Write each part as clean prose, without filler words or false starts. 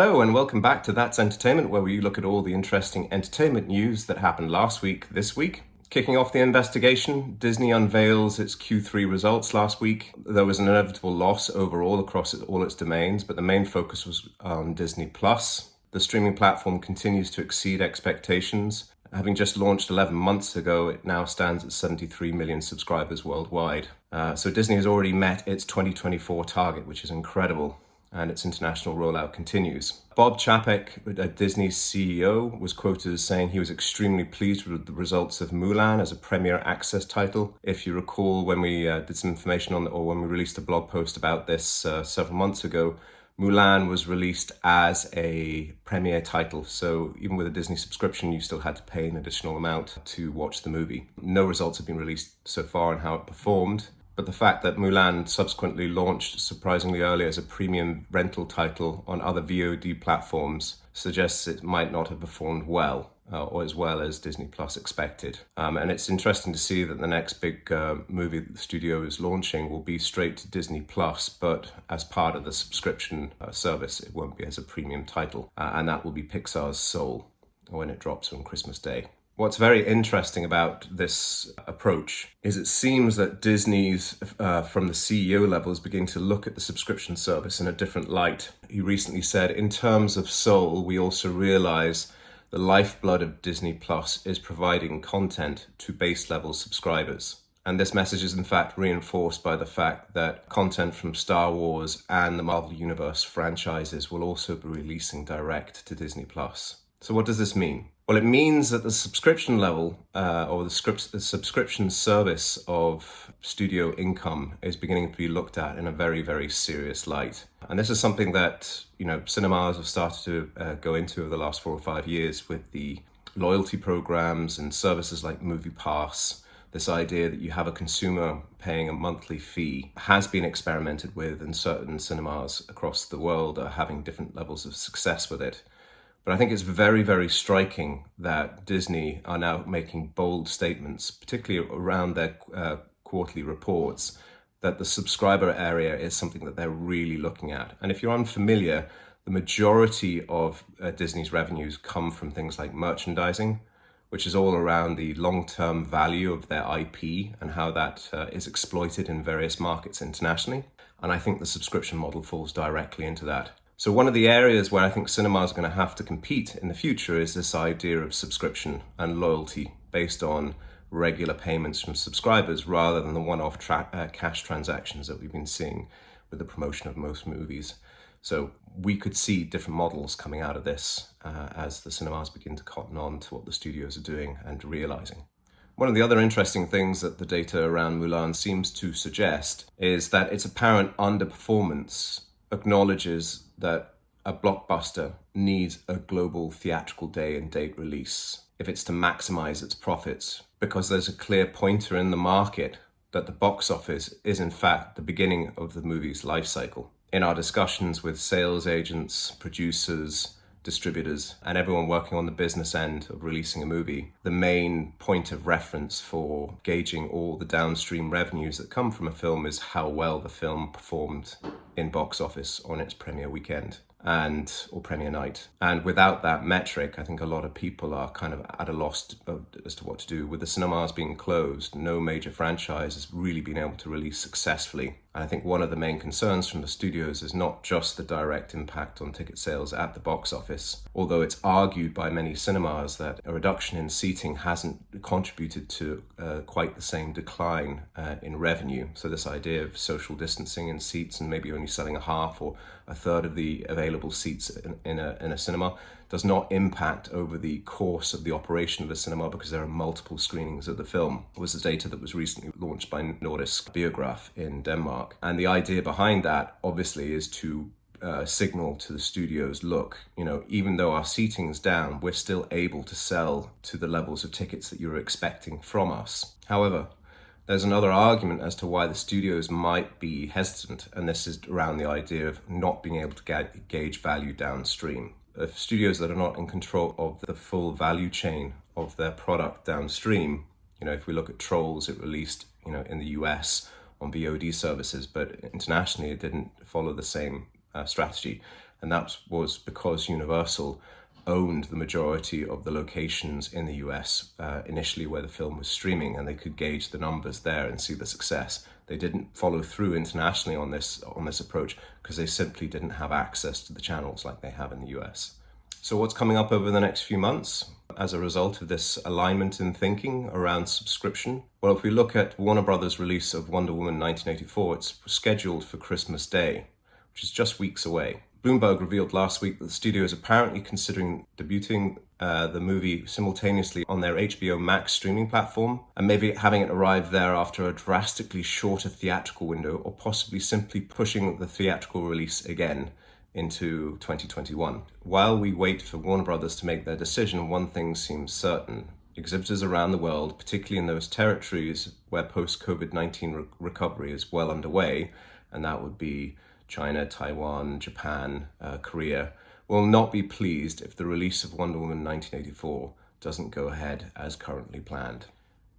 Hello and welcome back to That's Entertainment, where we look at all the interesting entertainment news that happened last week, this week. Kicking off the investigation, Disney unveils its Q3 results last week. There was an inevitable loss overall across all its domains, but the main focus was on Disney+. The streaming platform continues to exceed expectations. Having just launched 11 months ago, it now stands at 73 million subscribers worldwide. So Disney has already met its 2024 target, which is incredible, and its international rollout continues. Bob Chapek, Disney's CEO, was quoted as saying he was extremely pleased with the results of Mulan as a Premier Access title. If you recall, when we did some information on or when we released a blog post about this several months ago, Mulan was released as a Premier title, so even with a Disney subscription, you still had to pay an additional amount to watch the movie. No results have been released so far on how it performed, but the fact that Mulan subsequently launched surprisingly early as a premium rental title on other VOD platforms suggests it might not have performed well, or as well as Disney Plus expected. And it's interesting to see that the next big movie that the studio is launching will be straight to Disney Plus, but as part of the subscription service. It won't be as a premium title, and that will be Pixar's Soul when it drops on Christmas Day. What's very interesting about this approach is it seems that Disney's, from the CEO level, is beginning to look at the subscription service in a different light. He recently said, in terms of Soul, we also realize the lifeblood of Disney Plus is providing content to base level subscribers. And this message is in fact reinforced by the fact that content from Star Wars and the Marvel Universe franchises will also be releasing direct to Disney Plus. So what does this mean? Well, it means that the subscription level or the subscription service of studio income is beginning to be looked at in a very, very serious light. And this is something that, cinemas have started to go into over the last 4 or 5 years with the loyalty programs and services like MoviePass. This idea that you have a consumer paying a monthly fee has been experimented with, and certain cinemas across the world are having different levels of success with it. But I think it's very, very striking that Disney are now making bold statements, particularly around their quarterly reports, that the subscriber area is something that they're really looking at. And if you're unfamiliar, the majority of Disney's revenues come from things like merchandising, which is all around the long-term value of their IP and how that is exploited in various markets internationally. And I think the subscription model falls directly into that. So one of the areas where I think cinemas are going to have to compete in the future is this idea of subscription and loyalty based on regular payments from subscribers rather than the one-off cash transactions that we've been seeing with the promotion of most movies. So we could see different models coming out of this as the cinemas begin to cotton on to what the studios are doing and realizing. One of the other interesting things that the data around Mulan seems to suggest is that its apparent underperformance acknowledges that a blockbuster needs a global theatrical day and date release if it's to maximize its profits, because there's a clear pointer in the market that the box office is in fact the beginning of the movie's life cycle. In our discussions with sales agents, producers, distributors, and everyone working on the business end of releasing a movie, the main point of reference for gauging all the downstream revenues that come from a film is how well the film performed in box office on its premiere weekend or premiere night. And without that metric, I think a lot of people are kind of at a loss as to what to do. With the cinemas being closed, no major franchise has really been able to release successfully. And I think one of the main concerns from the studios is not just the direct impact on ticket sales at the box office, although it's argued by many cinemas that a reduction in seating hasn't contributed to quite the same decline in revenue. So this idea of social distancing in seats and maybe only selling a half or a third of the available seats in a cinema does not impact over the course of the operation of a cinema because there are multiple screenings of the film. It was the data that was recently launched by Nordisk Biograph in Denmark. And the idea behind that obviously is to signal to the studios, look, even though our seating's down, we're still able to sell to the levels of tickets that you're expecting from us. However, there's another argument as to why the studios might be hesitant, and this is around the idea of not being able to gauge value downstream. Studios that are not in control of the full value chain of their product downstream, if we look at Trolls, it released, in the US on VOD services, but internationally it didn't follow the same strategy. And that was because Universal owned the majority of the locations in the US initially where the film was streaming, and they could gauge the numbers there and see the success. They didn't follow through internationally on this approach because they simply didn't have access to the channels like they have in the US. So what's coming up over the next few months as a result of this alignment in thinking around subscription? Well, if we look at Warner Brothers' release of Wonder Woman 1984, it's scheduled for Christmas Day, which is just weeks away. Bloomberg revealed last week that the studio is apparently considering debuting the movie simultaneously on their HBO Max streaming platform, and maybe having it arrive there after a drastically shorter theatrical window, or possibly simply pushing the theatrical release again into 2021. While we wait for Warner Brothers to make their decision, one thing seems certain. Exhibitors around the world, particularly in those territories where post-COVID-19 recovery is well underway, and that would be China, Taiwan, Japan, Korea, will not be pleased if the release of Wonder Woman 1984 doesn't go ahead as currently planned.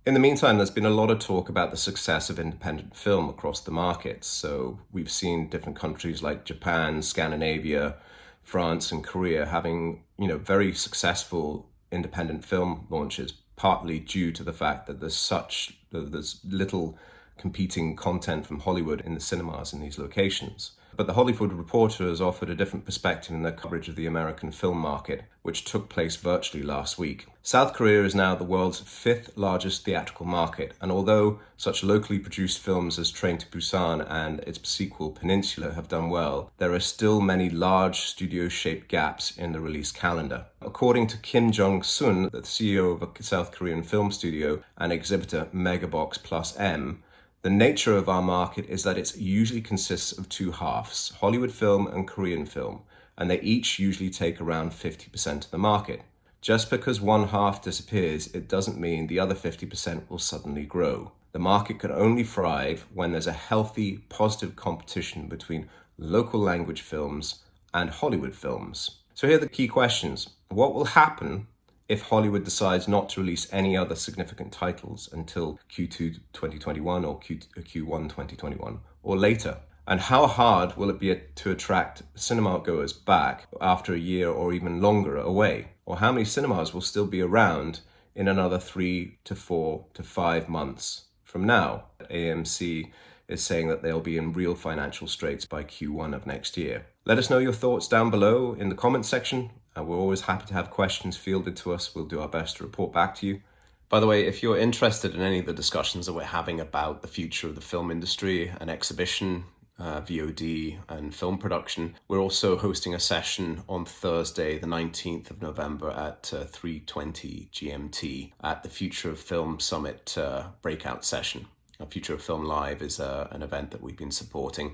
In the meantime, there's been a lot of talk about the success of independent film across the markets. So we've seen different countries like Japan, Scandinavia, France, and Korea having, very successful independent film launches, partly due to the fact that there's little competing content from Hollywood in the cinemas in these locations. But The Hollywood Reporter has offered a different perspective in their coverage of the American film market, which took place virtually last week. South Korea is now the world's 5th largest theatrical market, and although such locally produced films as Train to Busan and its sequel Peninsula have done well, there are still many large studio-shaped gaps in the release calendar. According to Kim Jong-sun, the CEO of a South Korean film studio and exhibitor Megabox Plus M, the nature of our market is that it usually consists of two halves, Hollywood film and Korean film, and they each usually take around 50% of the market. Just because one half disappears, it doesn't mean the other 50% will suddenly grow. The market can only thrive when there's a healthy, positive competition between local language films and Hollywood films. So here are the key questions. What will happen if Hollywood decides not to release any other significant titles until Q2 2021 or Q1 2021 or later? And how hard will it be to attract cinema goers back after a year or even longer away? Or how many cinemas will still be around in another 3 to 4 to 5 months from now? AMC is saying that they'll be in real financial straits by Q1 of next year. Let us know your thoughts down below in the comments section. We're always happy to have questions fielded to us. We'll do our best to report back to you. By the way, if you're interested in any of the discussions that we're having about the future of the film industry and exhibition, VOD and film production, we're also hosting a session on Thursday, the 19th of November at 3:20 GMT at the Future of Film Summit breakout session. Future of Film Live is an event that we've been supporting.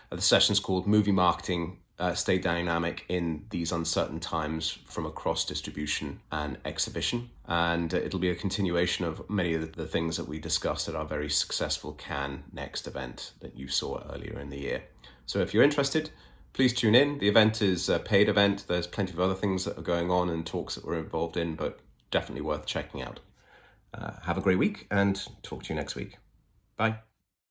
The session's called Movie Marketing, Stay Dynamic in These Uncertain Times from Across Distribution and Exhibition. And it'll be a continuation of many of the things that we discussed at our very successful Cannes Next event that you saw earlier in the year. So if you're interested, please tune in. The event is a paid event. There's plenty of other things that are going on and talks that we're involved in, but definitely worth checking out. Have a great week and talk to you next week. Bye.